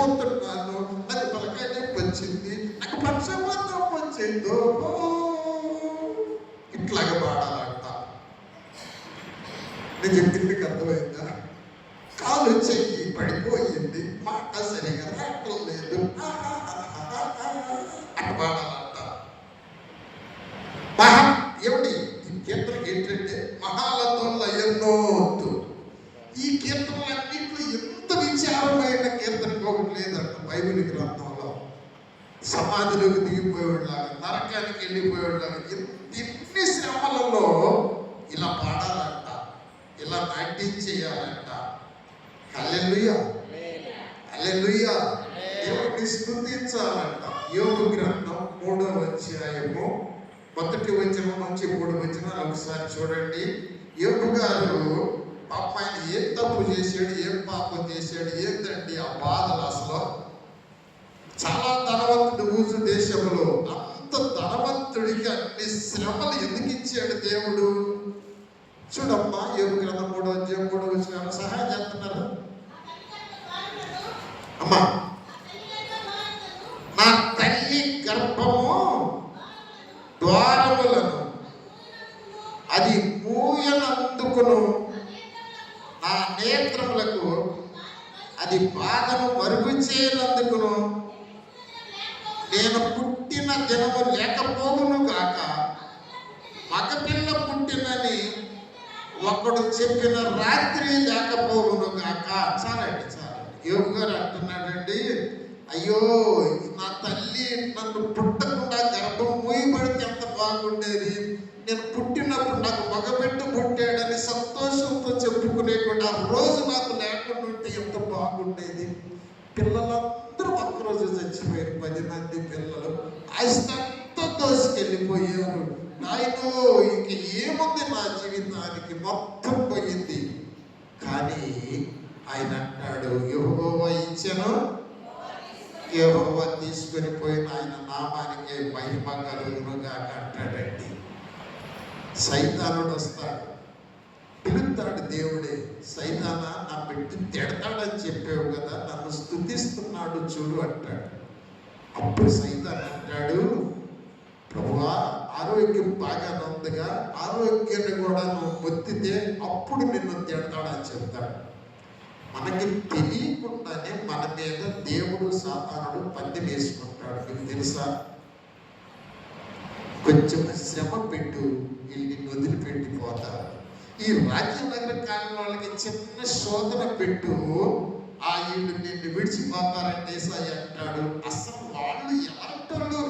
చచ్చిపోతున్నాను, నాకు తలకాయ నొప్పి వచ్చింది, నాకు పక్షపాతం వచ్చిందో, ఇట్లాగ పాడాలంట. నేను చెప్పింది మీకు అర్థమైందా? కాలు చెయ్యి పడిపోయింది, మాట సరిగా రావటం లేదు, అటు పాడాలంట. ఏమిటి ఈ కీర్తనకి ఏంటంటే మహాలతోళ్ళ ఎన్నోద్దు. ఈ కీర్తనలన్నింటిలో ఎంత విచారమైన కీర్తన ఒకటి లేదంట బైబిల్ గ్రంథంలో. సమాధిలోకి దిగిపోయేలాగా, నరకానికి వెళ్ళిపోయేలాగా ఎన్ని శ్రమలలో ఇలా పాడాలంట, ఇలా నాట్యం చేయాలంట. హల్లెలూయా, హల్లెలూయా, దేవుడిని స్తుతించాలంట. యోబు గ్రంథం 3వ అధ్యాయము 1వ వచనం నుంచి 3వ వచనాలు ఒకసారి చూడండి. యోబు గారు పాప ఆయన ఏం తప్పు చేశాడు, ఏం పాపం చేశాడు, ఏంటండి ఆ బాధలు? అసలు చాలా ధనవంతుడు ఊజు దేశంలో, అంత ధనవంతుడికి అన్ని శ్రమలు ఎందుకు ఇచ్చాడు దేవుడు? చూడమ్మా, యోబు గ్రంథం 3వ అధ్యాయం 3వ వచనం సహాయం చేస్తున్నారు అమ్మా. నా తల్లి గర్భము ద్వారములను అది మూయనందుకును, నా నేత్రములకు అది బాధను మరుగు చేయనందుకును, నేను పుట్టిన దినము లేకపోవును గాక, మగపిల్ల పుట్టినని ఒకడు చెప్పిన రాత్రి లేకపోవును గాక. చాలండి, చాలండి. యోగు గారు అంటున్నాడండి, అయ్యో నా తల్లి నన్ను పుట్టకుండా గర్భం మూయబడితే ఎంత బాగుండేది, నేను పుట్టినప్పుడు నాకు మగబిడ్డ పుట్టాడని సంతోషంతో చెప్పుకునేకుండా రోజు నాకు లేకుండా ఉంటే ఎంత బాగుండేది. పిల్లలందరూ ఒక్కరోజు చచ్చిపోయారు, 10 మంది పిల్లలు, ఆస్తంతా దోసుకెళ్ళిపోయారు. నాయనో ఇంక ఏముంది నా జీవితానికి, మొత్తం పోయింది. కానీ ఆయన అంటాడు, యెహోవా ఇచ్చెను, యెహోవా తీసుకొని పోయిన ఆయన నామానికి మహిమ కలుగునుగా అంటాడండి. సైతానుడు వస్తాడు, పిలుస్తాడు దేవుడే, సైతానా నా బిడ్డ తిడతాడని చెప్పావు కదా, నన్ను స్తుతిస్తున్నాడు చూడు అంటాడు. అప్పుడు సైతాన్ అంటాడు, ప్రభువా ఆరోగ్యం బాగానే ఉందిగా, ఆరోగ్యాన్ని కూడా నువ్వు పొందితే అప్పుడు నిన్ను తిడతాడని చెప్తాడు. మనకి తెలియకుండానే మన మీద దేవుడు సాతానుడు పందెం వేసుకుంటాడు. మీకు తెలుసా? కొంచెం శ్రమ పెట్టు, వీళ్ళని వదిలిపెట్టిపోతారు. ఈ రాజ్యనగర కాలం వాళ్ళకి చిన్న శోధన పెట్టు, ఆ వీళ్ళు నిన్ను విడిచిపోతారంటే ఏసాయి అంటాడు. అసలు వాళ్ళు ఎవరంటాడు?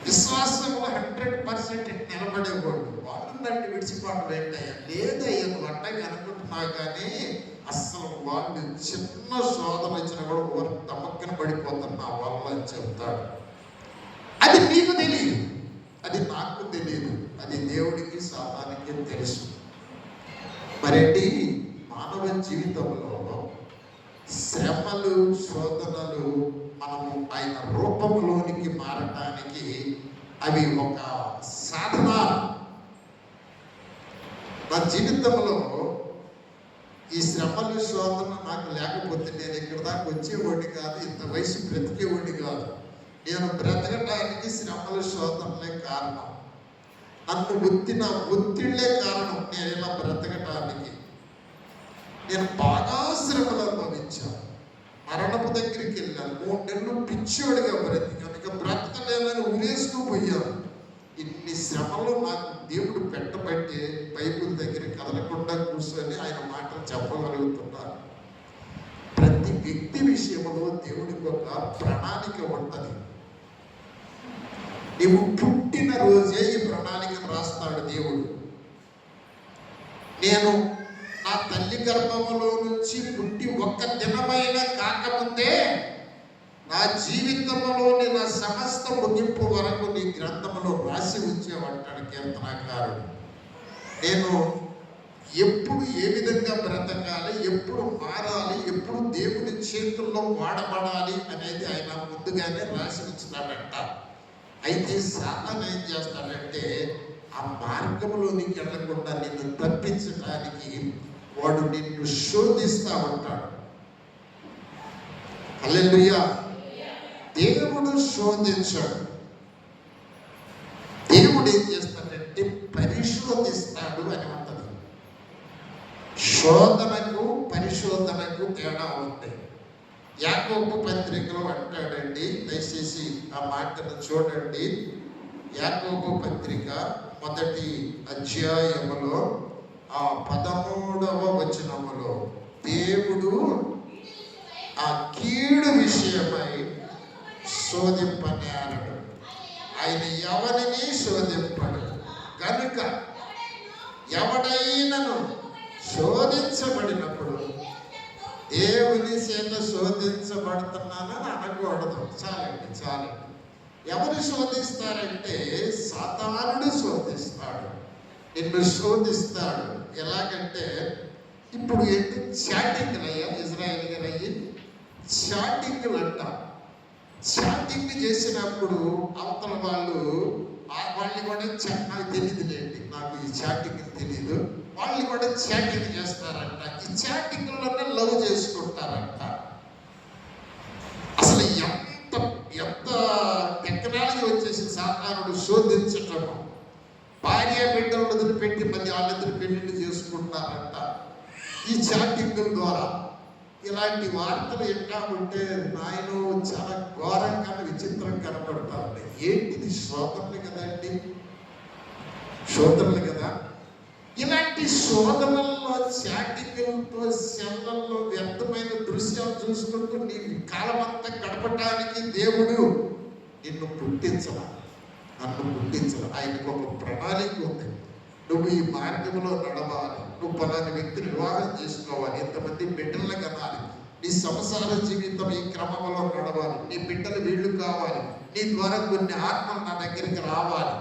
విశ్వాసంలో 100% నిలబడేవాళ్ళు వాళ్ళు నన్ను విడిచిపోవడం ఏంటయ్యా? లేదయ్యా, నువ్వు అట్టగా అనుకుంటున్నావు, కానీ అసలు వాళ్ళు చిన్న శోధన ఇచ్చిన కూడా వారు తమక్కన పడిపోతున్నా వల్ల అని చెప్తాడు. అది నీకు తెలియదు, అది నాకు తెలియదు, అది దేవుడికి సాతానికి తెలుసు. మరేంటి మానవ జీవితంలో శ్రమలు శోధనలు మనము ఆయన రూపంలోనికి మారటానికి అవి ఒక సాధన. నా జీవితంలో ఈ శ్రమలు శోధన నాకు లేకపోతే నేను ఇక్కడ దాకా వచ్చేవాడిని కాదు, ఇంత వయసు బ్రతికేవాడిని కాదు. నేను బ్రతకటానికి శ్రమలు శోధనలే కారణం, నన్ను ఒత్తిన ఒత్తిళ్లే కారణం నేను ఇలా బ్రతకటానికి. నేను బాగా శ్రమలు అనుభవించాను, మరణపు దగ్గరికి వెళ్ళాను, 3 నెలలు పిచ్చోడిగా బ్రతికాను, ఇక బ్రతకలేదని ఉరేస్తూ పోయాను. ఇన్ని శ్రమలు నాకు దేవుడు పెట్టబట్టే బైబిల్ దగ్గర కదలకుండా కూర్చొని ఆయన మాటలు చెప్పగలుగుతున్నారు. ప్రతి వ్యక్తి విషయంలో దేవుడికి ఒక ప్రణాళిక ఉంటుంది. నీవు పుట్టిన రోజే ఈ ప్రణాళికను రాస్తాడు దేవుడు. నేను నా తల్లి గర్భంలో నుంచి పుట్టి ఒక్క దినమైనా కాకముందే నా జీవితంలోని నా సమస్త ముగింపు వరకు నీ గ్రంథంలో రాసి ఉంచేవంటాడు కీర్తనకారుడు. నేను ఎప్పుడు ఏ విధంగా బ్రతకాలి, ఎప్పుడు మారాలి, ఎప్పుడు దేవుని చేతుల్లో వాడబడాలి అనేది ఆయన ముందుగానే రాసి ఉంచుతాడంట. అయితే సాతాను ఏం చేస్తాడంటే ఆ మార్గంలోనికి వెళ్లకుండా నిన్ను తప్పించడానికి వాడు నిన్ను శోధిస్తూ ఉంటాడు. హల్లెలూయా. దేవుడు శోధించాడు. దేవుడు ఏం చేస్తాడంటే పరిశోధిస్తాడు అని ఉంటుంది. శోధనకు పరిశోధనకు తేడా ఉంది. యాకోబు పత్రికలో అంటాడండి, దయచేసి ఆ మాటను చూడండి. యాకోబు పత్రిక 1వ అధ్యాయములో 13వ వచనములో దేవుడు ఆ కీడు విషయమై శోధింపనేరడు, ఆయన ఎవరిని శోధింపడు కనుక ఎవడైనను శోధించబడినప్పుడు దేవుని చేత శోధించబడుతున్నానని అనకూడదు. చాలండి. ఎవరు శోధిస్తారంటే సాతానుడు శోధిస్తాడు, నిన్ను శోధిస్తాడు. ఎలాగంటే ఇప్పుడు ఏంటి చాటింగ్లు అయ్యా, ఇజ్రాయెల్ గారు అయ్యి చాటింగ్లు అంటాం. చాటింగ్ చేసినప్పుడు అవతల వాళ్ళు కూడా నాకు తెలియదులేండి, నాకు ఈ చాటింగ్ తెలీదు, వాళ్ళు కూడా చాటింగ్ చేస్తారంట. ఈ చాటింగ్లోనే లవ్ చేసుకుంటారంట. అసలు ఎంత టెక్నాలజీ వచ్చేసి సాధారణ శోధించటము. భార్య బిడ్డలు వదిలిపెట్టి మళ్ళీ వాళ్ళిద్దరు పెళ్లిళ్ళు చేసుకుంటారంట ఈ చాటింగ్ ద్వారా. ఇలాంటి వార్తలు ఎట్లా ఉంటే నాయన చాలా ఘోరంగా విచిత్రం కనపడతా ఉంటాయి. ఏంటిది? శోధనలు కదండి, శోధనలు కదా. ఇలాంటి శోధనల్లో చాటింగ్లతో సెల్లల్లో వ్యర్థమైన దృశ్యాలు చూసుకుంటూ నీ కాలమంతా గడపటానికి దేవుడు నిన్ను పుట్టించలా, నన్ను పుట్టించలా. ఆయనకు ఒక ప్రణాళిక ఉంది. నువ్వు ఈ మార్గంలో నడవాలి, నువ్వు పలాని వ్యక్తిని వివాహం చేసుకోవాలి, ఎంతమంది బిడ్డలను కనాలి, నీ సంసార జీవితం ఈ క్రమంలో నడవాలి, నీ బిడ్డలు వీళ్ళు కావాలి, నీ ద్వారా కొన్ని ఆత్మలు నా దగ్గరికి రావాలి,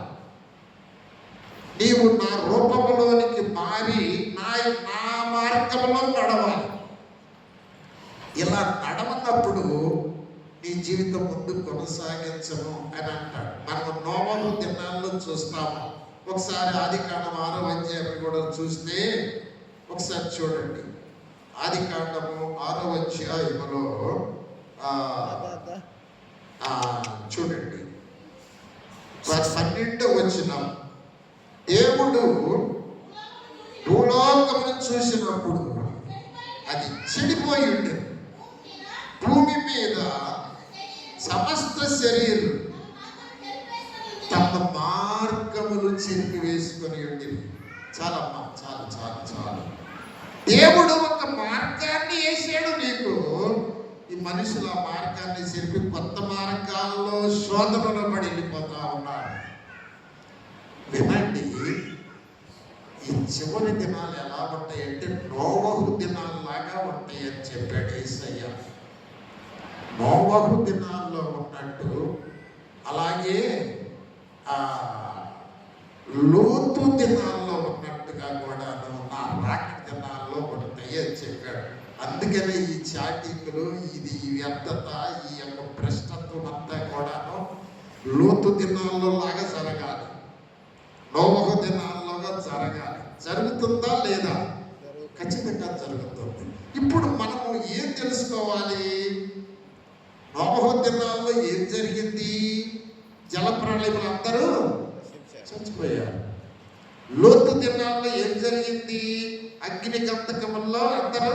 నీవు నా రూపంలోనికి మారి నా మార్గంలో నడవాలి. ఇలా నడవనప్పుడు నీ జీవితం ముందు కొనసాగించము అని అంటాడు. మనం నోవహు దినాల్లో చూస్తాము. ఒకసారి ఆదికాండం 6వ అధ్యాయం కూడా చూస్తే ఒకసారి చూడండి. ఆదికాండము 6వ అధ్యాయములో చూడండి 12వ వచనం. దేవుడు భూలోకమును చూసినప్పుడు అది చెడిపోయి ఉండేది. భూమి మీద సమస్త శరీరం తమ మార్గములు చెరిపి వేసుకొని ఉండేది. చాలమ్మా, చాలు. దేవుడు ఒక మార్గాన్ని వేసాడు నీకు. ఈ మనుషులు ఆ మార్గాన్ని చెరిపి కొత్త మార్గాల్లో శోధనలో పడి వెళ్ళిపోతా ఉన్నారు. వినండి, ఈ చివరి దినాలు ఎలా ఉంటాయంటే నోవహు దినాల్లాగా ఉంటాయని చెప్పాడు యేసయ్య. నోవహు దినాల్లో ఉన్నట్టు అలాగే లోతు దినాల్లో ఉన్నట్టుగా కూడా నా రాక దినాల్లో ఉంటాయి అని చెప్పాడు. అందుకనే ఈ చాటింగ్లు, ఇది వ్యర్థత, ఈ యొక్క భ్రష్టత్వం అంతా కూడాను లోతు దినాల్లో లాగా జరగాలి, నోవహు దినాల్లోగా జరగాలి. జరుగుతుందా లేదా? ఖచ్చితంగా జరుగుతుంది. ఇప్పుడు మనము ఏం తెలుసుకోవాలి? నోవహు దినాల్లో ఏం జరిగింది? జలప్రళయంలో అందరూ చచ్చిపోయారు. లోతు దినాల్లో ఏం జరిగింది? అగ్ని గంధకముల్లో అందరూ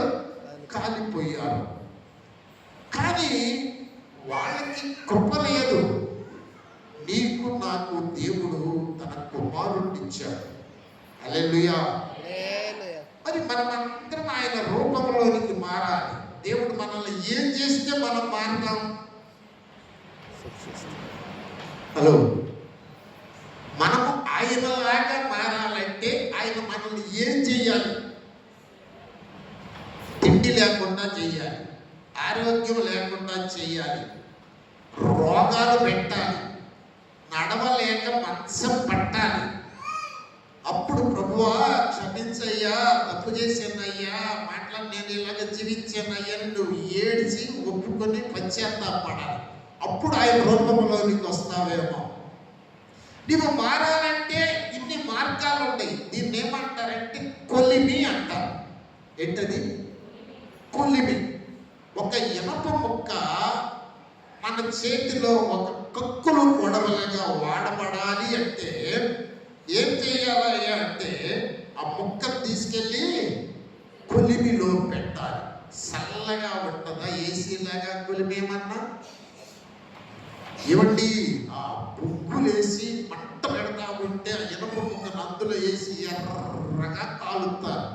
కాలిపోయారు. కానీ వాళ్ళకి కృప లేదు. నీకు నాకు దేవుడు తన కుమారుడిని ఇచ్చాడు. హల్లెలూయా. మరి మనమందరం ఆయన రూపంలోనికి మారాలి. దేవుడు మనల్ని ఏం చేస్తే మనం మారుతాం? హలో, మనము ఆయనలాగా మారాలంటే ఆయన మనల్ని ఏం చెయ్యాలి? తిండి లేకుండా చెయ్యాలి, ఆరోగ్యం లేకుండా చెయ్యాలి, రోగాలు పెట్టాలి, నడవలేక మంచం పట్టాలి. అప్పుడు ప్రభువా క్షమించయ్యా, తప్పు చేశానయ్యా, మాట్లాడి నేను ఇలాగ జీవించానయ్యా అని నువ్వు ఏడ్చి ఒప్పుకొని పశ్చాత్తాపడాలి. అప్పుడు ఆయన రూపంలోనికి వస్తావేమో. నువ్వు మారాలంటే ఇన్ని మార్గాలు ఉన్నాయి. దీన్ని ఏమంటారంటే కొలిమి అంటారు. ఏంటది? కొలిమి. ఒక ఇనప ముక్క మన చేతిలో ఒక కక్కులు కొడవలుగా వాడబడాలి అంటే ఏం చేయాలయ్యా అంటే ఆ ముక్కను తీసుకెళ్ళి కొలిమిలో పెట్టాలి. చల్లగా ఉంటుందా ఏసీలాగా కొలిమి ఏమన్నా? ఏమండి, ఆ బుగ్గులేసి మంట పెడతా ఉంటే ఆ ఇనప ముక్కను అందులో వేసి ఎర్రగా కాలుతారు.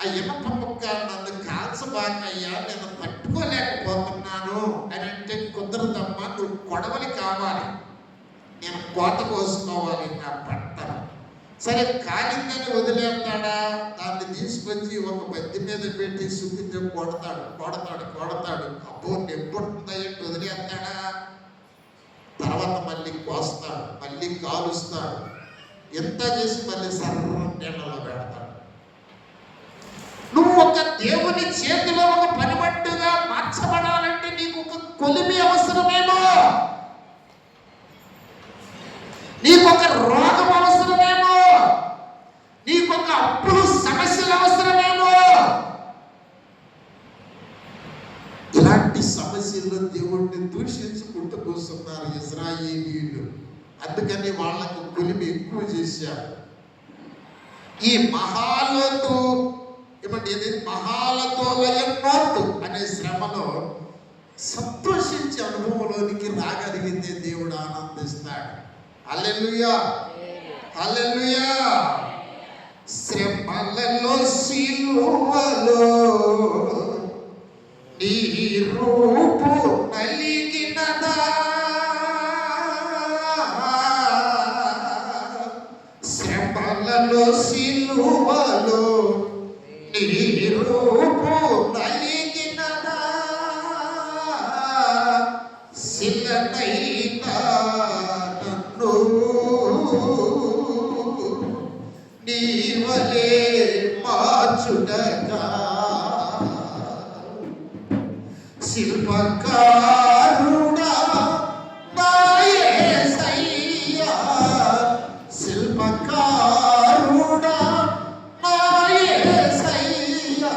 ఆ ఇనప ముక్క నన్ను కాల్చబాకయ్యా, నేను తట్టుకోలేకపోతున్నాను అని అంటే కుదరదమ్మా, నువ్వు కొడవలి కావాలి, నేను కోత కోసుకోవాలి నా పంటను. సరే కాలిందని వదిలేస్తాడా? దాన్ని తీసుకొచ్చి ఒక బద్ది మీద పెట్టి సుఖితే కొడతాడు కొడతాడు కొడతాడు. అబ్బో నెప్పుడుతుందయ్యంటే వదిలేస్తాడా? తర్వాత మళ్ళీ కోస్తాడు, మళ్ళీ కాలుస్తాడు, ఎంత చేసి మళ్ళీ సర్ర నీళ్ళలో పెడతాడు. నువ్వు ఒక దేవుని చేతిలో ఒక పనిమట్టుగా మార్చబడాలంటే నీకు ఒక కొలిమి అవసరమేమో, నీకొక రోగం అవసరమేమో, నీకొక అప్పులు సమస్యలు అవసరమేమో. ఇలాంటి సమస్యల్లో దేవుడిని దూషించుకుంటూ కూర్చున్నారు ఇశ్రాయేలీయులు. అందుకని వాళ్ళకు కొలిమి ఎక్కువ చేశారు. ఈ మహాలతో ఏమంటే మహాలతో లయన్నోతు అనే శ్రమలో సంతోషించే అనుభవంలోనికి రాగలిగితే దేవుడు ఆనందిస్తాడు. హల్లెలూయా, హల్లెలూయా. శ్రమలలో సిలువలో నీ రూపు నలిగినదా, శ్రమలలో సిలువలో నీ రూపు నలిగినదా, శిలనైనా నన్ను నీవలే మార్చుటగా, శిల్పకారుడా నా యేసయ్యా, శిల్పకారుడా నా యేసయ్యా,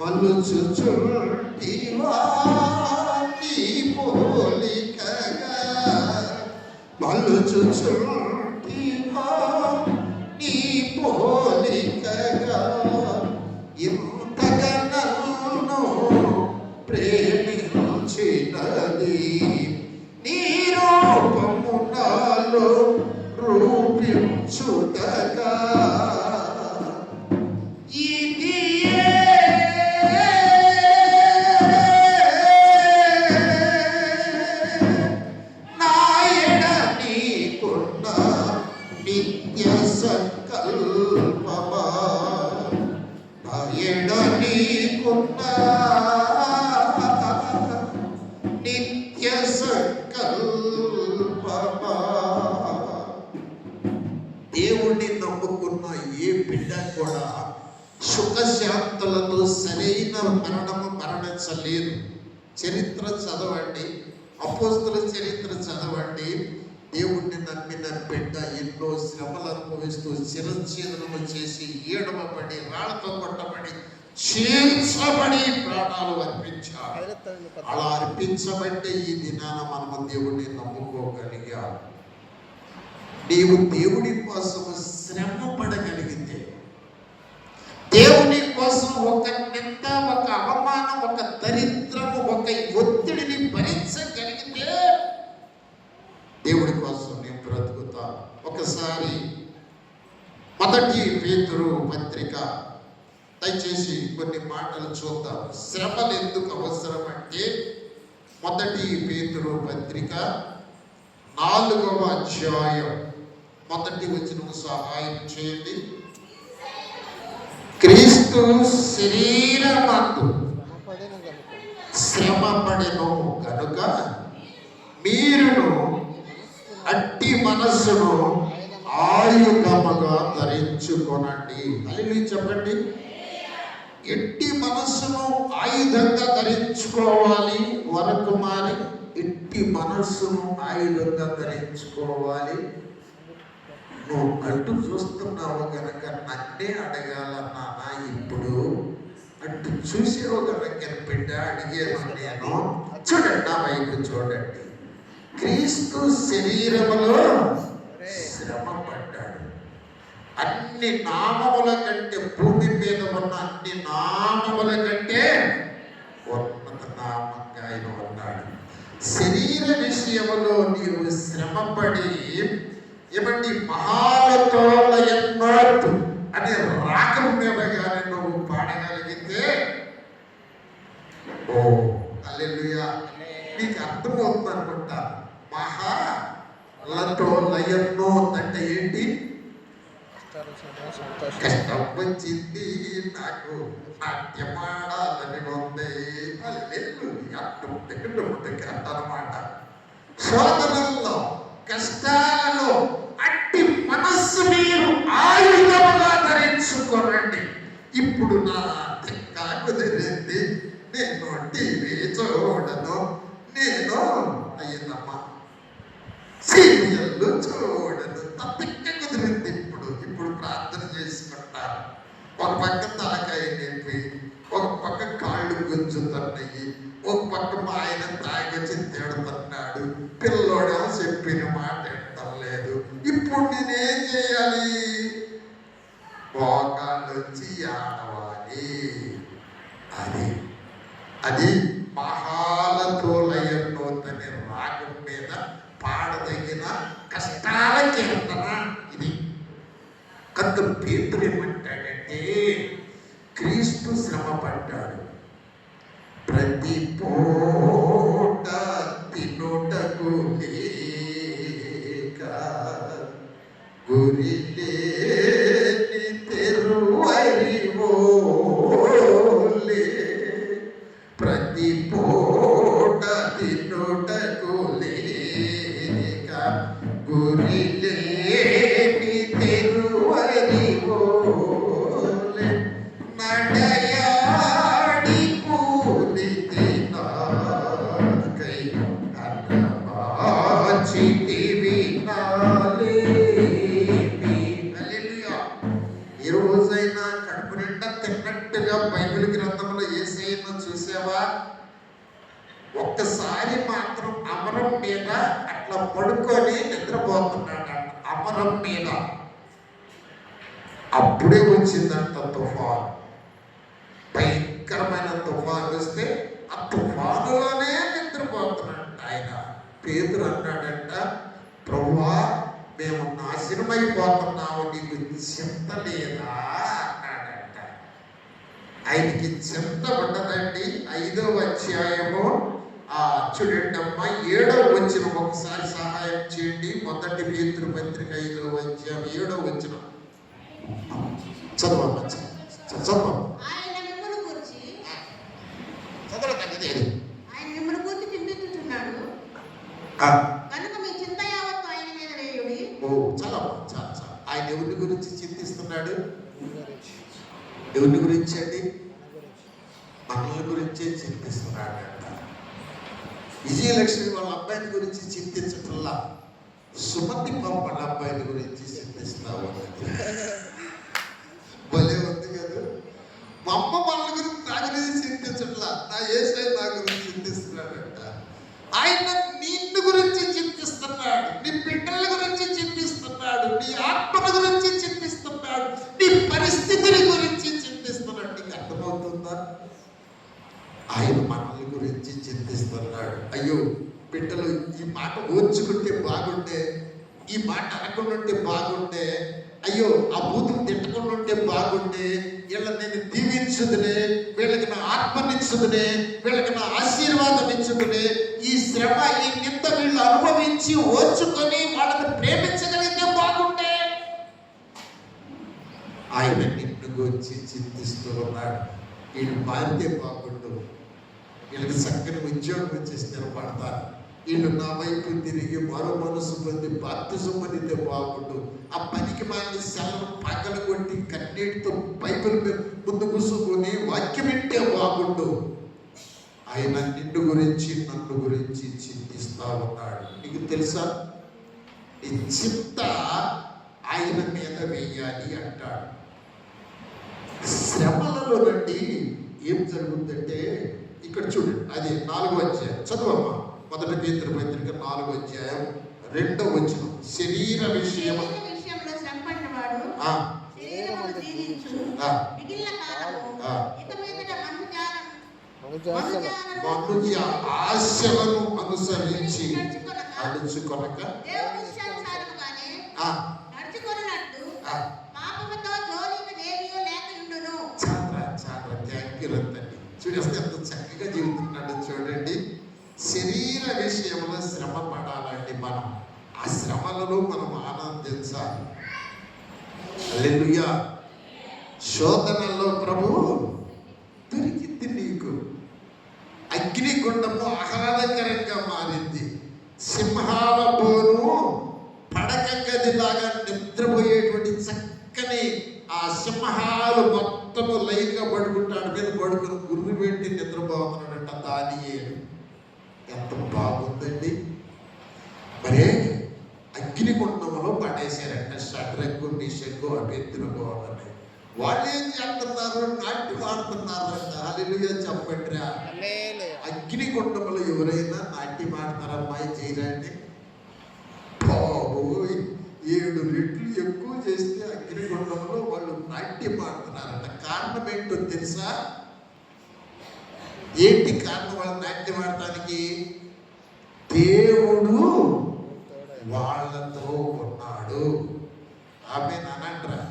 మలుచుచుంటివా నీ పోలికగా, మలుచుచుంటివా నీ పోలికగా, ఇంతగా నన్ను ప్రేమించినది నీ రూపము నాలో రూపించుటగా, ఇది నాయన నీకున్న నిత్య సంకల్పమా, నాయన నీకున్న నిత్య సంకల్పమా. దేవుణ్ణి నమ్ముకున్న ఏ బిడ్డ కూడా సుఖశాంతులతో సరైన మరణము మరణించలేదు. చరిత్ర చదవండి, అపోస్తుల చరిత్ర చదవండి. దేవుణ్ణి నమ్మిన బిడ్డ ఎన్నో శ్రమలు అనుభవిస్తూ చిరంజీవులను చేసి ఏడవబడి రాళ్లతో కొట్టబడి చీల్చబడి ప్రాణాలు అర్పించారు. అలా అర్పించబట్టే ఈ దినాన మనము దేవుణ్ణి నమ్ముకోగలిగా. నీవు దేవుడి కోసం శ్రమ పడగలిగితే, దేవుని కోసం ఒక నింద, ఒక అవమానం, ఒక దరిద్రము, ఒక ఒత్తిడిని భరించగలిగితే దేవుడి కోసం నేను బ్రతుకుతా. ఒకసారి మొదటి పేతురు పత్రిక, దయచేసి కొన్ని మాటలు చూద్దాం. శ్రమలు ఎందుకు అవసరం అంటే, మొదటి పేతురు పత్రిక 4వ అధ్యాయం మొదటి వచనం సహాయం చేయండి. క్రీస్తు శరీరమందు శ్రమపడెను కనుక మీరును అట్టి మనస్సును ఆయుధముగా ధరించుకొనండి. హల్లెలూయా చెప్పండి. ఎట్టి మనస్సును ఆయుధంగా ధరించుకోవాలి. వరకుమారి ఎట్టి మనస్సును ఆయుధంగా ధరించుకోవాలి. నువ్వు అడ్డు చూస్తున్నావు కనుక నన్నే అడగాలన్నా ఇప్పుడు అటు చూసి ఒక కనిపెట్ట అడిగాను నేను. చూడండి నా వైపు చూడండి. క్రీస్తు శరీరములో శ్రమ పడ్డాడు. అన్ని నామముల కంటే, భూమి మీద ఉన్న అన్ని నామముల కంటే ఉన్నత నామంగా ఆయన ఉన్నాడు. శరీర విషయములో నీవు శ్రమపడి ఏమండి మహాలతో లయన్నాడు అనే రాగం మీద కానీ నువ్వు పాడగలిగితే, ఓ హల్లెలూయా, నీకు అర్థమవుతుంది అనుకుంటా. మహాలతో లయన్నో అంటే ఏంటి? కష్టం వచ్చింది నాకు, నాట్యమాడాలని ఉంది అన్నమాట. శోధనల్లో, కష్టాలలో అట్టి మనస్సు మీరు ఆయుధముగా ధరించుకోరండి. ఇప్పుడు నా తిక్క కుదిరింది, నేను టీవీ చూడను, నేను అయ్యిందమ్మా సీరియల్లు చూడను, నా తిక్క కుదిరింది. ఇప్పుడు ప్రార్థన చేసుకుంటారు. ఒక పక్క తలకాయ నొప్పి, ఒక పక్క కాళ్ళు గుంజుతున్నాయి, ఒక పక్క మా ఆయన తాగొచ్చి తిడుతున్నాడు, పిల్లోడేమో చెప్పిన మాట వింటలేదు. ఇప్పుడు నేనేం చేయాలి? మోకాళ్ళు వచ్చి ఆడవాలి. అది మహాలతో లయన్నోతనే రాగం మీద పాడదగిన కష్టాల కీర్తన ఇది. కనుక పేతురు ఏమంటాడంటే, క్రీస్తు శ్రమ పడ్డాడు. ప్రతి పూట తినుటకు లేక గురి లేని తెరువరి ఓలే, ప్రతి పూట తినుటకు లేక గురి లేని తెరువరి ఓలే, నడయాడి కూలి తినాకై అన్నమాచితివి నాలేమి. హల్లెలూయా. ఈ రోజైనా కడుపు నిండా తిన్నట్టుగా బైబిల్ గ్రంథంలో యేసయ్యను చూసావా? ఒక్కసారి మాత్రం అమరం మీద అట్లా పడుకొని నిద్రపోతున్నాడు. అమరం మీద అప్పుడే వచ్చిందంట తుఫాన్. భయంకరమైన తుఫాన్ వస్తే ఆ తుఫానులోనే నిద్రపోతున్నాడు ఆయన. పేతురు అన్నాడంట, ప్రభువా మేము నాశనమైపోతున్నాము, నీకు చింత లేదా అన్నాడంట. ఆయనకి చింత ఉండదండి. 5వ అధ్యాయము చూడండమ్మా 7వ వచనం ఒకసారి సహాయం చేయండి. 1 పేతురు పత్రిక 5వ అధ్యాయం 7వ వచనం చదవమ్మా. ఆయన మిమ్మల్ని గురించి చదవకండి. ఆయన మిమ్మల్ని గురించి చింతించుచున్నాడు కనుక మీ చింత యావత్తు ఆయన మీద వేయుడి. ఓ చాలమ్మా, చాలా. ఆయన ఎవరి గురించి చింతిస్తున్నాడు? ఎవరి గురించి అండి? మనల్ని గురించే చింతిస్తున్నాడంట. విజయలక్ష్మి వాళ్ళ అబ్బాయిని గురించి చింతించటల్లా, సుమతి వాళ్ళ అబ్బాయిని గురించి చింతిస్తున్నావు. భలే ఉంది కదా. మా అమ్మ వాళ్ళ గురించి నా గురించి చింతించట్లా, నా యేసయ్య నా గురించి చింతిస్తున్నాడంట. ఆయన నిన్ను గురించి చింతిస్తున్నాడు, నీ బిడ్డల గురించి చింతిస్తున్నాడు, నీ ఆత్మల గురించి చింతిస్తున్నాడు, నీ పరిస్థితుల గురించి చింతిస్తున్నాడు. నీకు అర్థమవుతుందా? ఆయన మనల్ని గురించి చింతిస్తున్నాడు. అయ్యో బిడ్డలు ఈ మాట ఓర్చుకుంటే బాగుండే, ఈ మాట అనకుండా ఉంటే బాగుండే, అయ్యో ఆ బూతులు తిట్టకుండా ఉంటే బాగుండే, వీళ్ళని నేను దీవించుదునే, వీళ్ళకి నా ఆత్మనిచ్చుదునే, వీళ్ళకి నా ఆశీర్వాదం ఇచ్చుదునే, ఈ శ్రమ ఈ నింద వీళ్ళు అనుభవించి ఓర్చుకొని వాళ్ళని ప్రేమించగలిగితే బాగుండే. ఆయన నిన్ను గురించి చింతిస్తూ ఉన్నాడు. వీళ్ళు మారితే బాగుండు, వీళ్ళకి చక్కని ఉద్యోగం వచ్చి స్థిరపడతారు, వీళ్ళు నా వైపు తిరిగి మరో మనసు పొంది బాప్తిజం పొందితే బాగుండు, ఆ పనికి మాలిన సెలను పగలు కొట్టి కన్నీటితో బైబిల్ ముందు కూసుకొని వాక్యం వింటే బాగుండు. ఆయన నిన్ను గురించి నన్ను గురించి చింతిస్తా ఉన్నాడు. నీకు తెలుసా? ఈ చింత ఆయన మీద వేయాలి అంటాడు. శ్రమలలో నుండి ఏం జరుగుతుందంటే ఇక్కడ చూడండి, అది 4వ అధ్యాయం చదువమ్మా. 1 పేతురు పత్రిక 4వ అధ్యాయం 2వ వచనం. శరీర విషయంలో శ్రమపడినవాడు శరీరమును దీవించు మిగిలిన కాలము ఇక మీదట మనుజ ఆశలను అనుసరించి నడుచుకొనక దేవుని ఇష్టానుసారముగానే నడుచుకొనున్నట్టు పాపముతో జోలిక దేవియో లేకుండును. చాలా చాలా థ్యాంక్ యూ రండి. చూడేస్తే ఎంత చక్కగా జీవితున్నాడు చూడండి. శరీర విషయంలో శ్రమ పడాలండి. మనం ఆ శ్రమలలో మనం ఆనందించాలి. హల్లెలూయా. శోధనలో ప్రభు దొరికింది నీకు. అగ్నిగుండము ఆహ్లాదకరంగా మారింది. సింహాల బోను పడక గదిలాగా నిద్రపోయేటువంటి చక్కని ఆ సింహాలు మొత్తము లైన్గా పడుకుంటాడు. మీద పడుకుని గుర్రు పెట్టి నిద్రపోతున్నాడంట దానియేలు. ఎంత బాగుందండి. మరే అగ్నిగుండంలో పడేశారంట షడ్రకు మిషకు అభ్యర్థులకు. వాళ్ళు ఏం చేస్తున్నారు? నాట్యం ఆడుతున్నారంట. హల్లెలూయా చెప్పండిరా. అగ్నిగుండంలో ఎవరైనా నాట్యం ఆడతారా? అమ్మాయి చేయరండి. బాబోయ్ 7 రెట్లు ఎక్కువ చేస్తే అగ్నిగుండంలో వాళ్ళు నాట్యం ఆడుతున్నారంట. కారణం ఏంటో తెలుసా? ఏంటి కారణం వాళ్ళు నాట్యం ఆడటానికి? దేవుడు వాళ్ళతో ఉన్నాడు. ఆమె నానంట్రా.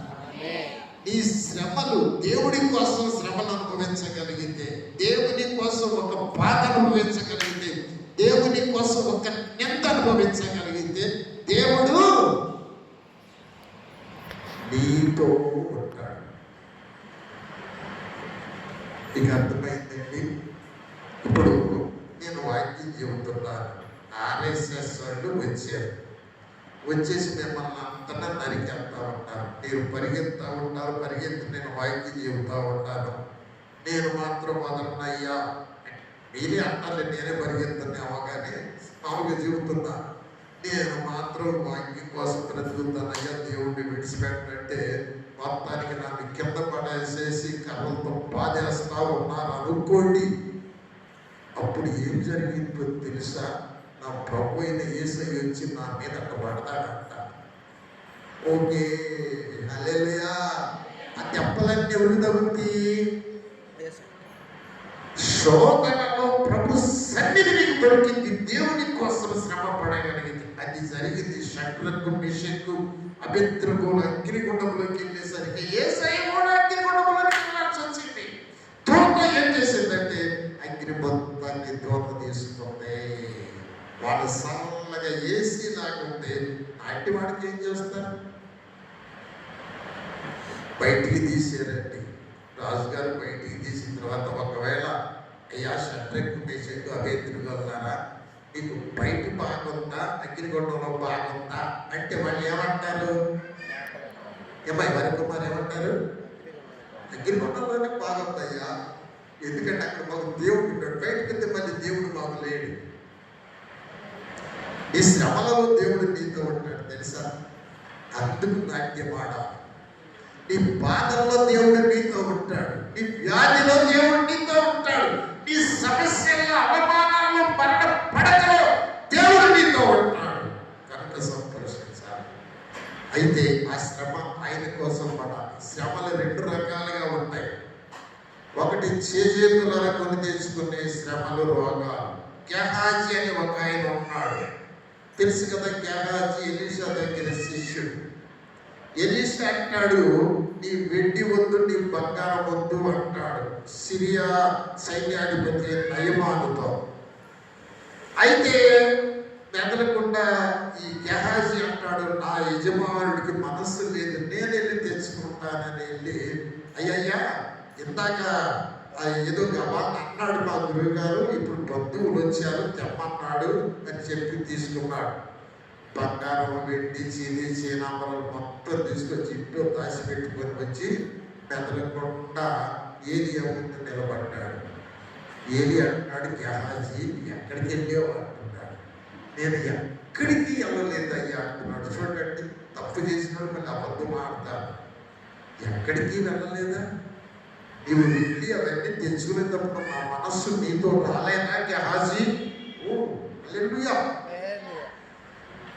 ఈ శ్రమలు దేవుడి కోసం శ్రమలు అనుభవించగలిగితే, దేవుని కోసం ఒక బాధ అనుభవించగలిగితే, దేవుని కోసం ఒక నింద అనుభవించగలిగితే దేవుడు నీతో ఉంటాడు. ఇక అర్థమైందండి. ఇప్పుడు నేను వాక్యం చెబుతున్నాను. RSS వాళ్ళు వచ్చేసి మిమ్మల్ని అంతా నరికేస్తా ఉంటారు. మీరు పరిగెత్తా ఉంటారు. నేను వాక్యం చెబుతా ఉంటాను. నేను మాత్రం వదలనయ్యా. మీరే అంటారు నేనే పరిగెత్తానేమో, కానీ మామూలుగా చెబుతున్నా. నేను మాత్రం వాక్యం కోసం బ్రతుకుతానయ్యా, దేవుడిని విడిచిపెట్టంటే మొత్తానికి నన్ను కింద పడేసేసి కర్రలతో బాధేస్తా ఉన్నారు అనుకోండి. అప్పుడు ఏం జరిగిందో తెలుసా? నా ప్రభు అయిన యేసయ్య వచ్చి నా మీద పడతాడంట. ఓకే, హల్లెలూయా. ఆ దెబ్బలన్నీ ఎవరు తగ్గుతాయి? శోధనలో ప్రభు సన్నిధి నీకు దొరికింది. దేవుని కోసం శ్రమ పడగలిగింది. అది జరిగింది. షడ్రకు మిషకు అభ్యర్థులు అగ్నిగుండంలోకి వెళ్ళేసరికి యేసయ్య కూడా అగ్నిగుండంలోకి వెళ్ళాల్సి వచ్చింది. దూత ఏం చేసిందంటే అగ్ని మొత్తాన్ని దూత తీసుకుంది. వాళ్ళు సన్నగా ఏసీ లాగుంటే నాటి వాడికి ఏం చేస్తారు? బయటికి తీసేరండి. రాజుగారు బయటికి తీసిన తర్వాత ఒకవేళ అయ్యా షడ్రకు మిషకు అభ్యర్థులు వల్లారా, నీకు బయట బాగుందా అగ్నిగుండంలో బాగుందా అంటే వాళ్ళు ఏమంటారు? ఏమాయి వరకుమారు ఏమంటారు? అగ్నిగుండంలోనే బాగుందయ్యా, ఎందుకంటే అక్కడ మాకు దేవుడు ఉంటాడు. బయటకెళ్తే మళ్ళీ దేవుడు మాకు లేడు. ఈ శ్రమలలో దేవుడు నీతో ఉంటాడు తెలుసా? అందుకు నాట్యమాడాలి. నీ బాధల్లో దేవుడు నీతో ఉంటాడు. నీ వ్యాధిలో దేవుడు నీతో ఉంటాడు. నీ సమస్యల్లో అవమానాల్లో పడకలో దేవుడు నీతో ఉంటాడు. కనుక సంతోషించాలి. అయితే ఆ శ్రమ ఆయన కోసం పడాలి. శ్రమలు 2 రకాలుగా ఉంటాయి. ఒకటి చేజేతులను కొని తెచ్చుకునే శ్రమలు, రోగాలు. గెహాజీ అని ఒక ఆయన ఉన్నాడు, తెలుసు కదా. గెహాజీ ఎలీషా దగ్గర శిష్యుడు. ఎలీషా అంటాడు, నీ వెండి వద్దు, నీ బంగారం వద్దు అంటాడు సిరియా సైన్యాధిపతి నయమానుతో. అయితే మెదలకుండా ఈ గెహాజీ అంటాడు, నా యజమానుడికి మనస్సు లేదు, నేను వెళ్ళి తెచ్చుకుంటానని వెళ్ళి, అయ్యయ్యా ఇందాక ఏదో గబాన్ అన్నాడు మా గురువు గారు, ఇప్పుడు బంధువులు వచ్చారు తెమ్మన్నాడు అని చెప్పి తీసుకున్నాడు. బంగారం, వెండి, చీనామరలు మొత్తం తీసుకొచ్చి ఇంట్లో దాచి పెట్టుకొని వచ్చి మెదలకుండా ఏలియా ముందు నిలబడ్డాడు. ఏలి అంటున్నాడు, గెహాజీ ఎక్కడికి వెళ్ళావు అంటున్నాడు. నేను ఎక్కడికి వెళ్ళలేదు అయ్యా అంటున్నాడు. చూడండి, తప్పు చేసినాడు మళ్ళీ అబద్ధం ఆడతాడు. ఎక్కడికి వెళ్ళలేదా? నీవు వెళ్ళి అవన్నీ తెచ్చుకునేటప్పుడు నా మనస్సు నీతో రాలేనా గెహాజీ? ఓ హల్లెలూయా.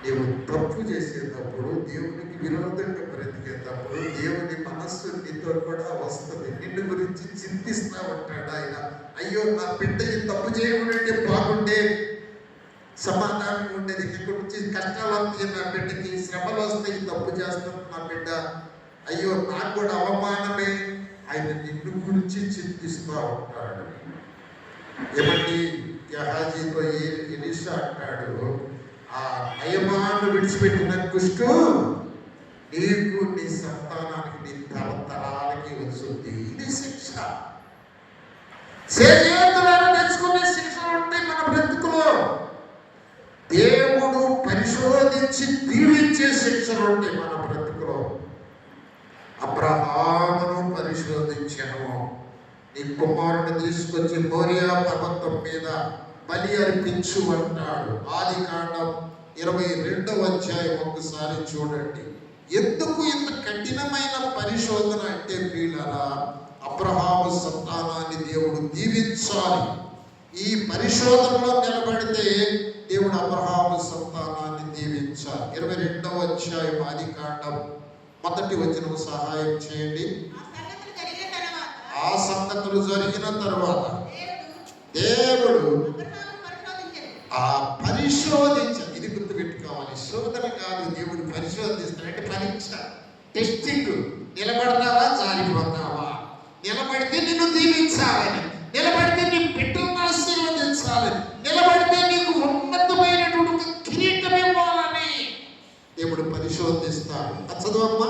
నీవు తప్పు చేసేటప్పుడు, దేవునికి విరోధంగా బ్రతికేటప్పుడు దేవుని మనస్సు నీతో కూడా వస్తుంది. నిన్ను గురించి చింతిస్తా ఉంటాడు ఆయన. అయ్యో నా బిడ్డ ఈ తప్పు చేయకుంటే బాగుండే, సమాధానం ఉండేది. ఇక్కడ నుంచి కష్టాలు వస్తాయి నా బిడ్డకి, శ్రమలు వస్తాయి, తప్పు చేస్తాను నా బిడ్డ, అయ్యో నాకు కూడా అవమానమే. ఆయన నిన్ను గురించి చింతిస్తూ ఉంటాడు. ఏమండి గెహాజీతో ఎలీషా అంటాడు, ఆ నయమాను విడిచిపెట్టిన కుష్టు నీకు నీ సంతానానికి నీ తరతరాలకి వస్తుంది. ఇది శిక్ష. చేతులను తెచ్చుకునే శిక్షలు ఉంటాయి మన బ్రతుకులో. దేవుడు పరిశోధించి దీవించే శిక్షలు ఉంటాయి మన బ్రతుకులో. అబ్రహామును పరిశోధించను, నీ కుమారుని తీసుకొచ్చి మోరియా పర్వతం మీద బలి అర్పించు అంటాడు. ఆదికాండం 22వ అధ్యాయం ఒకసారి చూడండి. ఎందుకు ఇంత కఠినమైన పరిశోధన అంటే ప్రియులారా, అబ్రహాము సంతానాన్ని దేవుడు దీవించాలి. ఈ పరిశోధనలో నిలబడితే దేవుడు అబ్రహాము సంతానాన్ని దీవించాలి. 22వ అధ్యాయం ఆదికాండం 1వ వచనం సహాయం చేయండి. ఆ సంగతులు జరిగిన తర్వాత దేవుడు పరిశోధించాడు. ఇది గుర్తుపెట్టుకోవాలి. శోధన కాదు, దేవుడు పరిశోధిస్తాడు. అంటే పరీక్ష, టెస్టింగ్. నిలబడతావా, జారిపోతావా? నిలబడితే నిన్ను దీవించాలని, నిలబడితే నీ బిడ్డలను ఆశీర్వదించాలని, నిలబడితే నీకు ఉన్నతమైనటువంటి కిరీటం ఇవ్వాలని దేవుడు పరిశోధిస్తాడు. చదువమ్మా.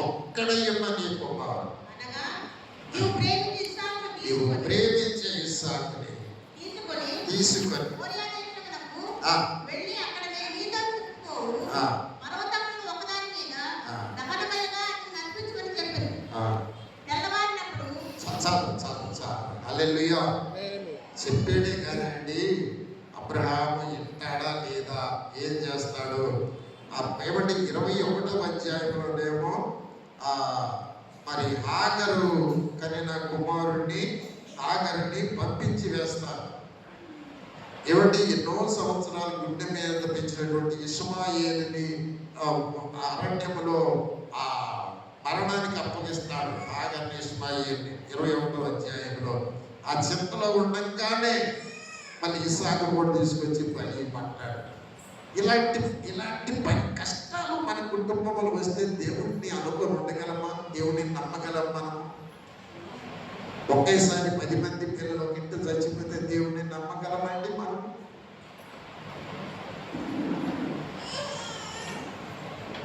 ఒక్కడైన నీ కుమారుడు, నీవు ప్రేమించే ఇస్సాకుని తీసుకొని హల్లెలూయా చెప్పేడే కాదండి. అబ్రహాము ఇంటాడా లేదా, ఏం చేస్తాడు? ఏమంటే 21వ అధ్యాయంలోనేమో మరి హాగరు కనిన కుమారుణ్ణి హాగరుని పంపించి వేస్తారు. ఏమంటే ఎన్నో సంవత్సరాలు గుండె మీద పెంచినటువంటి ఇష్మాయేలుని అరణ్యములో ఆ మరణానికి అప్పగిస్తాడు. హాగర్ని ఇష్మాయేలుని 21వ అధ్యాయంలో. ఆ చింతలో ఉండగానే మళ్ళీ ఇస్సాకు కూడా తీసుకొచ్చి బలి పట్టాడు. ఇలాంటి కష్టాలు మన కుటుంబంలో వస్తే దేవుడిని అనుకొని ఉండగలమా? దేవుడిని నమ్మగలం మనం? ఒకేసారి 10 మంది పిల్లలు ఒక ఇంటి చచ్చిపోతే దేవుడిని నమ్మగలమండి మనం?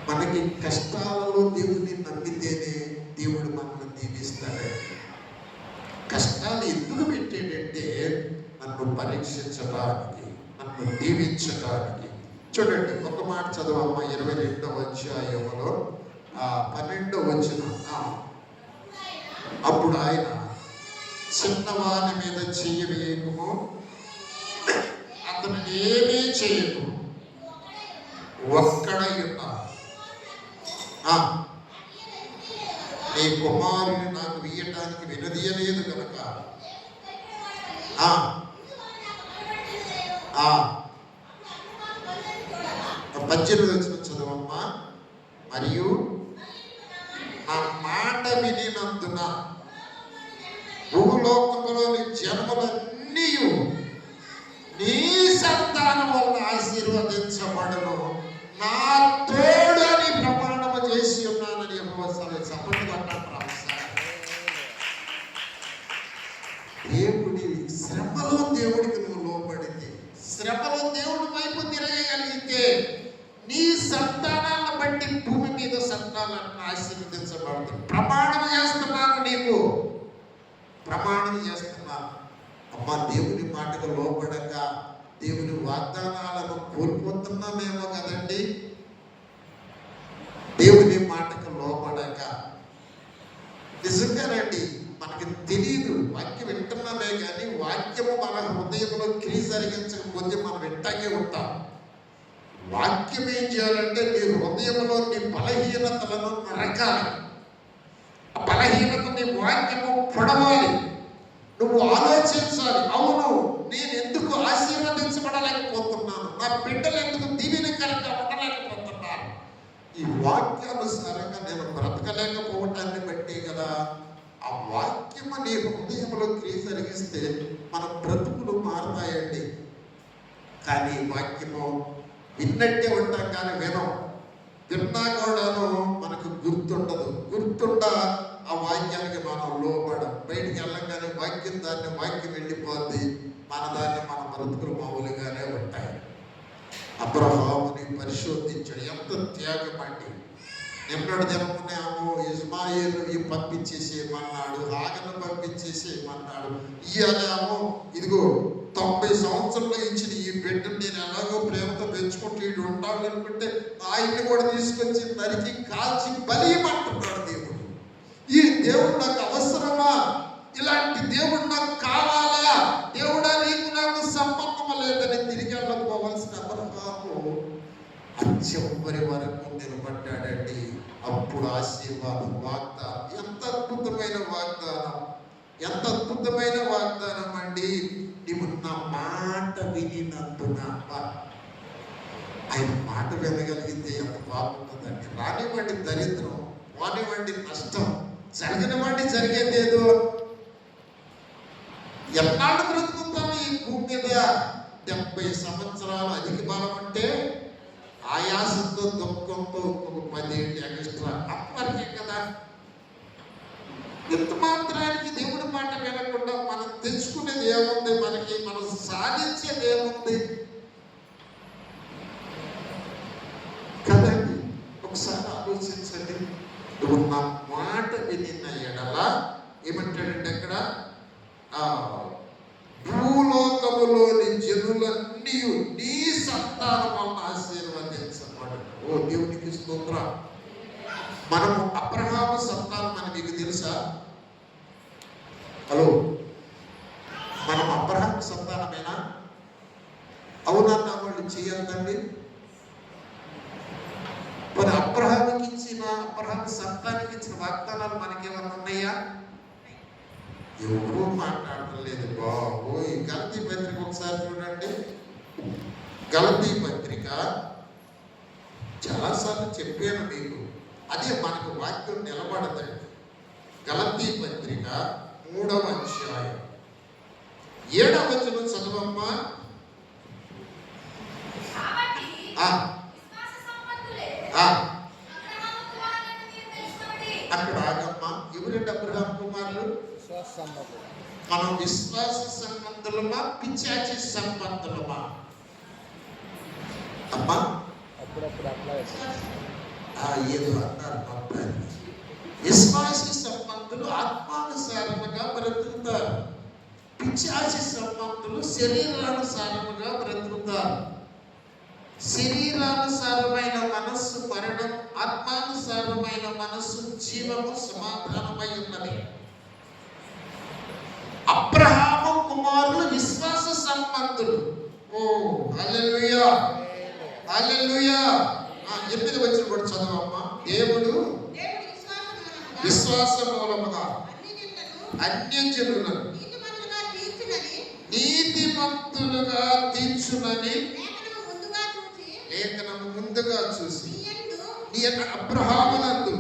మనకి కష్టాలలో దేవుడిని నమ్మితేనే దేవుడు మనల్ని దీవిస్తాడు. కష్టాలు ఎందుకు పెట్టేటంటే నన్ను పరీక్షించడానికి, నన్ను దీవించడానికి. చూడండి ఒక మాట చదవమ్మ. 22వ అధ్యాయంలో 12వ వచనం. అప్పుడు ఆయన చిన్నవాని మీద చెయ్యి వేయకము, అతను ఏమీ చేయకు, ఒక్కడై ఉన్నాడు. నీ కుమారుని నాకు వీయటానికి వినదీయలేదు కనుక 18వ వచనం చదవమ్మా. మరియు ఆ మాట వినినందున భూలోకములోని జన్మలన్నీ నీ సంతానం వల్ల ఆశీర్వదించబడును, నా తోడు అని ప్రమాణము చేసి ఉన్నానని చెప్పండి. దేవుడి శ్రమలో దేవుడికి నువ్వు లోబడితే, శ్రమలో దేవుడి వైపు తిరగగలిగితే నీ సంతానాలను బట్టి భూమి మీద సంతానాలను ఆశీర్వదించబడుతుంది. ప్రమాణం చేస్తున్నాను, నీకు ప్రమాణం చేస్తున్నాను. అమ్మా, దేవుని మాటకు లోబడక దేవుని వాగ్దానాలను కోల్పోతున్నామేమో కదండి. దేవుని మాటకు లోబడక నిజంగానండి మనకి తెలియదు. వాక్యం వింటున్నామే కానీ వాక్యము మన హృదయంలో క్రియ జరిగించకపోతే మనం వింటాగే ఉంటాం. వాక్యం ఏం చేయాలంటే నీ హృదయంలో నీ బలహీనతలను నరకాలి. ఆ బలహీనత నీ వాక్యము పొడవాలి. నువ్వు ఆలోచించాలి, అవును నేను ఎందుకు ఆశీర్వదించబడలేకపోతున్నాను, నా బిడ్డలు ఎందుకు దీవెనకరంగా ఉండలేకపోతున్నారు, ఈ వాక్యానుసారంగా నేను బ్రతకలేకపోవటాన్ని బట్టి కదా. ఆ వాక్యము నీ హృదయంలో క్రియ జరిగిస్తే మన బ్రతుకులు మారుతాయండి. కానీ వాక్యము విన్నట్టే ఉంటాం కానీ విన్నా కూడాను మనకు గుర్తుండదు. ఆ వాక్యానికి మనం లోపడం, బయటికి వెళ్ళగానే వాక్యం వెళ్ళిపోద్ది. మన బ్రతుకులు మామూలుగానే ఉంటాయి. అబ్రహాముని పరిశోధించాడు, ఎంత త్యాగం అండి. నిన్నటి దినమునేమో ఇస్మాయిల్ పంపించేసేయమన్నాడు, హాగను పంపించేసేయమన్నాడు. ఇయ్యాలేమో ఇదిగో 90 సంవత్సరంలో ఇచ్చిన ఈ బిడ్డను నేను ఎలాగో ప్రేమతో పెంచుకుంటూ ఇటు ఉండాలి అనుకుంటే ఆయన్ని కూడా తీసుకొచ్చి నరికి కాల్చి బలియమంటున్నాడు దేవుడు. ఈ దేవుడు నాకు అవసరమా? ఇలాంటి దేవుడు నాకు కావాలా? దేవుడా నీకు నాకు సంబంధం లేదని తిరిగి వెళ్ళకపోవలసిన అబ్రహాము చివరి వరకు నిలబడ్డాడండి. అప్పుడు ఆశీర్వాదం, వాగ్దానం, ఎంత అద్భుతమైన వాగ్దానం అండి. నీవు నా మాట వినినందున, ఆయన మాట వినగలిగితే ఎంత బాగుంటుందండి. రానివ్వండి దరిద్రం, రానివ్వండి నష్టం, జరగనివ్వండి జరిగేదేదో. ఎన్నాళ్ళు బ్రతుకుతాం ఈ భూమి మీద? 70 సంవత్సరాలు అధిక బలం అంటే ఆయాసంతో దుఃఖంతో ఒక 10 ఏళ్ళు ఎక్స్ట్రా అప్పటికే కదా. ఇంత మాత్రానికి దేవుడి మాట వినకుండా మనం తెచ్చుకునేది ఏముంది? మనం సాధించేది ఏముంది కదండి? ఒకసారి ఆలోచించండి. నువ్వు నా మాట వినిన ఎడల ఏమంటాడంటే అక్కడ భూలోకములోని జనులన్నీ నీ సంతానం వలన ఆశీర్వదించబడు. ఓ దేవునికి స్తోత్రం. మనము అబ్రహాము సంతానం అని మీకు తెలుసా? హలో, మనం అబ్రహాము సంతానమేనా? అవునన్న వాళ్ళు చేయొద్దండి. మరి అబ్రహాము సంతానానికి ఇచ్చిన వాగ్దానాలు మనకేమన్నా ఉన్నాయా? ఎవరూ మాట్లాడలేదు బాబు. ఈ గలతీ పత్రిక ఒకసారి చూడండి. గలతీ పత్రిక చాలాసార్లు చెప్పాను మీకు, అదే మనకు వాక్యం నిలబడదండి. గలతీ పత్రిక 3వ అధ్యాయం 7వ వచనం చదవమ్మా. అక్కడ ఆగమ్మా. ఎవరంటే అబ్రహాం కుమారులు? మనం విశ్వాస సంబంధులమా, పిశాచి సంబంధులమా? అమ్మా ఏదో అన్నారు మొత్తాన్ని. విశ్వాసి సంబంధులు ఆత్మానుసారముగా బ్రతుకుతారు, పిశాచి సంబంధులు శరీరానుసారముగా బ్రతుకుతారు. శరీరానుసారమైన మనస్సు మరణం, ఆత్మానుసారమైన మనస్సు జీవము, సమాధానమై ఉన్నది. అబ్రహాము కుమారులు విశ్వాస సంబంధులు. ఓ హల్లెలూయా, హల్లెలూయా. 8వ వచనం కూడా చదవమ్మా. దేవుడు విశ్వాస మూలముగా అన్యజనులను నీతిమంతులుగా తీర్చునని లేఖనము ముందుగా చూసి అబ్రహామునందు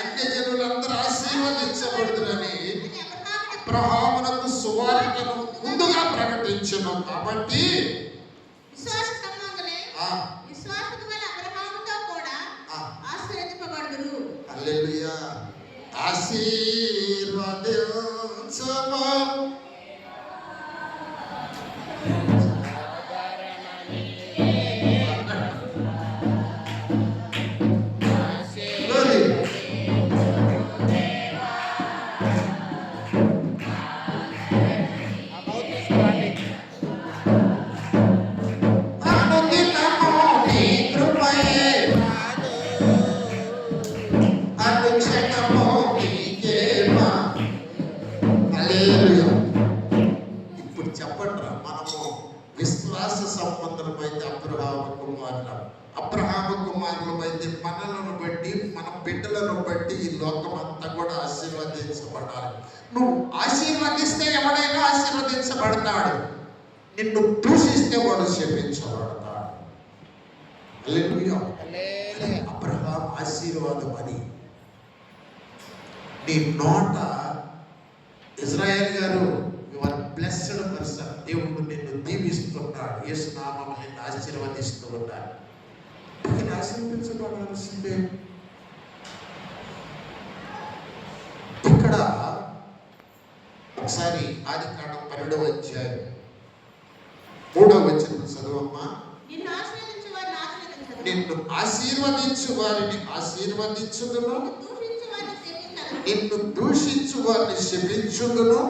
అన్యజనులందరూ ఆశీర్వదించబడుదురని అబ్రహామునకు సువార్తను ముందుగా ప్రకటించును. కాబట్టి విశ్వాస సంబంధులే విశ్వాసము గల అబ్రహాముతో కూడా ఆశీర్వదింపబడుదురు. హల్లెలూయా. ఆశీర్వదించము Hallelujah. బట్టి ఈ లోకం అంతా కూడా ఆశీర్వదించబడాలి. నువ్వు ఆశీర్వదిస్తే ఎవడైనా ఆశీర్వదించబడతాడు, నిన్ను దూషిస్తే వాడు శపించబడతాడు. హల్లెలూయా. అబ్రహాం ఆశీర్వాదం అని నీ నోట ఇజ్రాయేల్ గారు యువర్ బ్లెస్డ్ పర్సన్, దేవుడు నిన్ను దీవిస్తున్నాడు, యేసు నామమున నిన్ను ఆశీర్వదిస్తూ ఉన్నాడు. ఆశీర్వదించబడాల్సిందే. ఇక్కడ ఒకసారి ఆదికాండం 12వ అధ్యాయం 3వ వచనం చదువమ్మా. నిన్ను ఆశీర్వదించు వారిని ఆశీర్వదించుదును, నిన్ను దూషించు వారిని శపించుదును.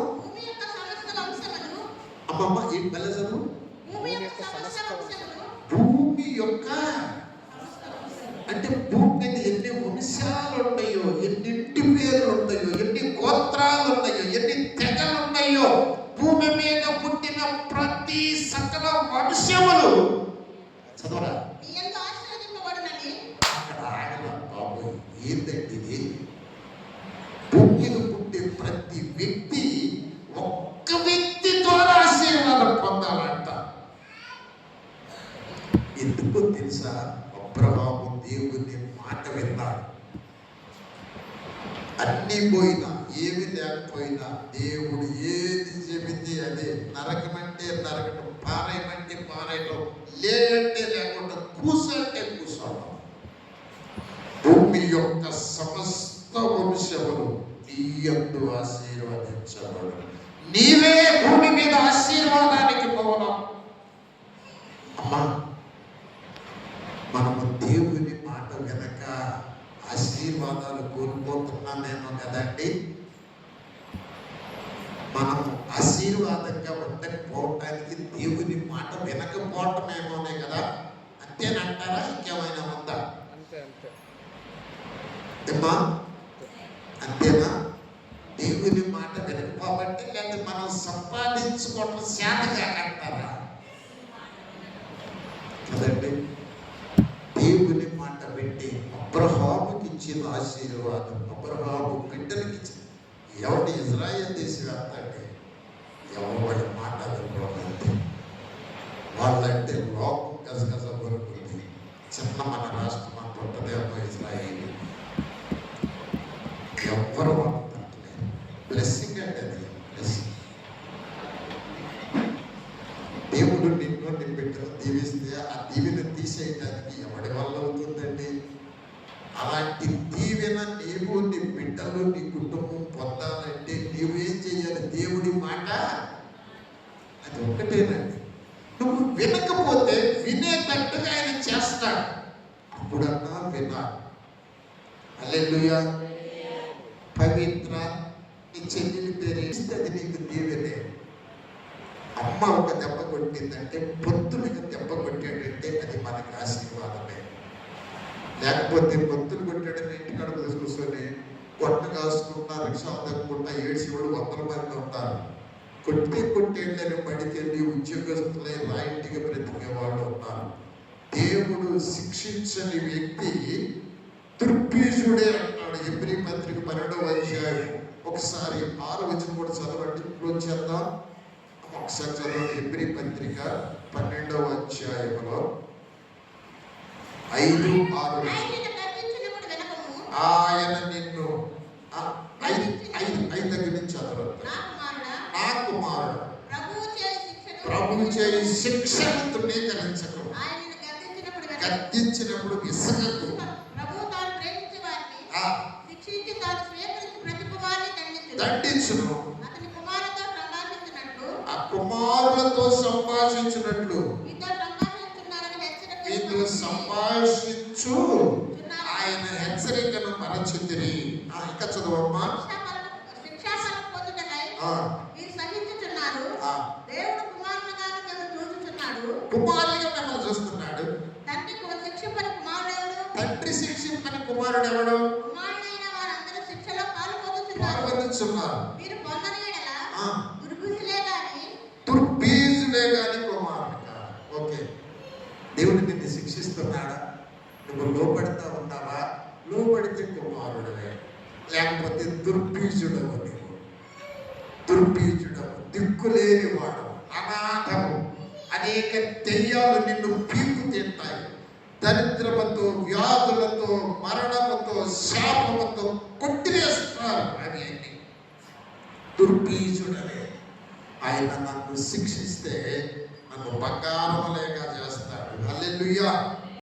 అమ్మమ్మ ఈ బలజను భూమి యొక్క అంటే భూమి మీద ఎన్ని వంశాలు ఉన్నాయో, ఎన్నింటి పేర్లు ఉన్నాయో, ఎన్ని గోత్రాలు ఉన్నాయో, ఎన్ని తెగలు ఉన్నాయో, భూమి మీద పుట్టిన ప్రతి సకల వంశములు చదవరా అక్కడ ఆయన బాబు ఏంటంటే ఇది భూమి మీద పుట్టే ప్రతి వ్యక్తి ఒక్క వ్యక్తి ద్వారా ఆశీర్వాదం పొందాలంట. ఎందుకో తెలుసా? అబ్రహాము దేవుని మాట విన్నాడు. అన్నీ పోయినా ఏమి లేకపోయినా దేవుడు ఏది చెబితే అదే, నరకమంటే నరకటం, పారాయమంటే పారాయటం, లేదంటే లేకుండా కూసంటే కూర్చోవడం. భూమి యొక్క సమస్త వంశములు నీయందు ఆశీర్వదించబడు. నీవే భూమి మీద ఆశీర్వాదానికి పోవడం. అమ్మా, మనము దేవుని మాట వెనక ఆశీర్వాదాలు కోల్పోతున్నామేమో కదండి. మనము ఆశీర్వాదంగా ఉండకపోవటానికి దేవుని మాట వినకపోవటమేమోనే కదా. అంతేనంటారా? ఇంకేమైనా ఉందా? ఏమ్మా, అంతేనా? దేవుని మాట వినకపోబట్టి, లేదా మనం సంపాదించుకోవటం శాతగా అంటారా కదండి. దేవుని మాట పెట్టి అబ్రహాముకి ఇచ్చిన ఆశీర్వాదం, అబ్రహాము బిడ్డలకి ఇచ్చిన, ఎవరి ఇజ్రాయేల్ దేశం అంటే ఎవరి మాట వినకపోతే వాళ్ళంటే లోకం గజగజ వరుకుంది. చిన్న మన రాష్ట్రం అంత ఉంటుందేమో ఇజ్రాయేల్. ఎవ్వరు వాడుతుంటలేదు. బ్లెస్సింగ్ అంటే అది బ్లెస్సింగ్. దేవుడు నిన్ను నీ బిడ్డను దీవిస్తే ఆ దీవెన తీసేయడానికి ఎవడి వల్ల అవుతుందండి? అలాంటి దీవెన నీవు, నీ బిడ్డలు, నీ కుటుంబం పొందాలంటే నీవేం చేయాలి? దేవుడి మాట అది ఒక్కటేనండి. నువ్వు వినకపోతే వినేటట్టుగా ఆయన చేస్తాడు. అప్పుడన్నా వినాలి. హల్లెలూయా. పవిత్ర నీ చెల్లి పేరు ఇస్తే అది నీకు దీవెనే. అమ్మ ఒక దెబ్బ కొట్టిందంటే, పొత్తులకు దెబ్బ కొట్టాడంటే అది మనకి ఆశీర్వాదమే. లేకపోతే పొత్తులు కొట్టాడని ఇంటికాడ కూర్చొని కొట్ట కాసుకుంటా, రిక్షాలు తగ్గుకుంటా ఏడ్చేవాడు 100 మంది ఉంటారు. కొట్టేళ్ళని బడికెళ్ళి ఉద్యోగస్తులై రాయింటిగా బ్రతికేవాళ్ళు ఉన్నారు. దేవుడు శిక్షించని వ్యక్తి దుర్బీజుడే అంటాడు. హెబ్రీ పత్రిక 12వ అధ్యాయం ఒకసారి 6వ వచనం కూడా చదవండి. క్లోజ్ చేద్దాం. ఒకసారి చదవండి. హెబ్రీ పత్రిక 12వ అధ్యాయంలో 5, 6 ఆయన నిన్ను 5 దగ్గర నుంచి చదవండి. నా కుమారుడు ప్రభువు చేయి శిక్షను తృణీకరించకు, గద్దించినప్పుడు విసగకు. దండించును, ఆ కుమారులతో సంభాషించినట్లు మీతో సంభాషించు ఆయన హెచ్చరికను మరచితిరి. ఇంకా చదవమ్మా. కుమారులుగా మిమ్మల్ని చూస్తున్నాడు. తండ్రి శిక్షింపని కుమారుడు ఎవడు? పాల్గొంటున్నారు. దుర్బీజులే గాని కుమారుడు. ఓకే, దేవుడు నిన్ను శిక్షిస్తున్నాడా? నువ్వు లోపడతా ఉన్నావా? లోపడితే కుమారుడువే. లేకపోతే దుర్బీజుడవు నీవు, దుర్బీజుడవు, దిక్కులేని వాడు, అనాథము. అనేక దెయ్యాలు నిన్ను పీకు తింటాయి. దరిద్రముతో, వ్యాధులతో, మరణముతో, శాపముతో కొట్టివేస్తున్నారు. అవి అన్ని దుర్బీజుడనే. ఆయన నన్ను శిక్షిస్తే నన్ను బంగారములేగా చేస్తాడు. హల్లెలూయా.